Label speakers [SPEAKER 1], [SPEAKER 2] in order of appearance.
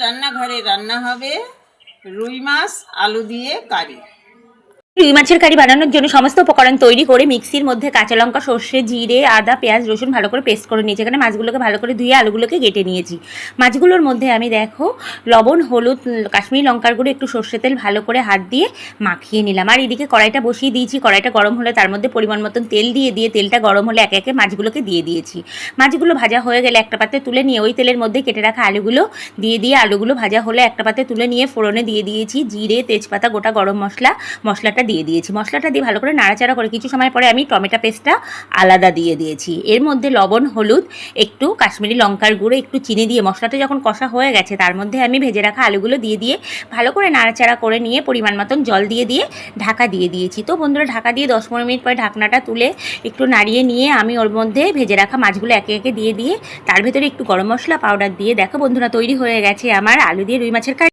[SPEAKER 1] রান্নাঘরে রান্না হবে রুই মাছ আলু দিয়ে কারি।
[SPEAKER 2] রুই মাছের কারি বানানোর জন্য সমস্ত উপকরণ তৈরি করে মিক্সির মধ্যে কাঁচা লঙ্কা, সর্ষে, জিরে, আদা, পেঁয়াজ, রসুন ভালো করে পেস্ট করে নিয়েছি। এখানে মাছগুলোকে ভালো করে ধুয়ে আলুগুলোকে কেটে নিয়েছি। মাছগুলোর মধ্যে আমি দেখো লবণ, হলুদ, কাশ্মীরি লঙ্কার গুঁড়ো, একটু সর্ষে তেল ভালো করে হাত দিয়ে মাখিয়ে নিলাম। আর এদিকে কড়াইটা বসিয়ে দিয়েছি। কড়াইটা গরম হলে তার মধ্যে পরিমাণ মতন তেল দিয়ে তেলটা গরম হলে একে একে মাছগুলোকে দিয়ে দিয়েছি। মাছগুলো ভাজা হয়ে গেলে একটা পাত্রে তুলে নিয়ে ওই তেলের মধ্যে কেটে রাখা আলুগুলো দিয়ে আলুগুলো ভাজা হলে একটা পাত্রে তুলে নিয়ে ফোড়নে দিয়ে দিয়েছি জিরে, তেজপাতা, গোটা গরম মশলাটা দিয়ে দিয়েছি। মশলাটা দিয়ে ভালো করে নাড়াচাড়া করে কিছু সময় পরে আমি টমেটো পেস্টটা আলাদা দিয়ে দিয়েছি। এর মধ্যে লবণ, হলুদ, একটু কাশ্মীরি লঙ্কার গুঁড়ো, একটু চিনি দিয়ে মশলাটা যখন কষা হয়ে গেছে তার মধ্যে আমি ভেজে রাখা আলুগুলো দিয়ে ভালো করে নাড়াচাড়া করে নিয়ে পরিমাণ মতন জল দিয়ে ঢাকা দিয়ে দিয়েছি। তো বন্ধুরা, ঢাকা দিয়ে 10-15 মিনিট পরে ঢাকনাটা তুলে একটু নাড়িয়ে নিয়ে আমি ওর মধ্যে ভেজে রাখা মাছগুলো একে একে দিয়ে তার ভেতরে একটু গরম মশলা পাউডার দিয়ে দেখো বন্ধুরা তৈরি হয়ে গেছে আমার আলু দিয়ে রুই মাছের কারি।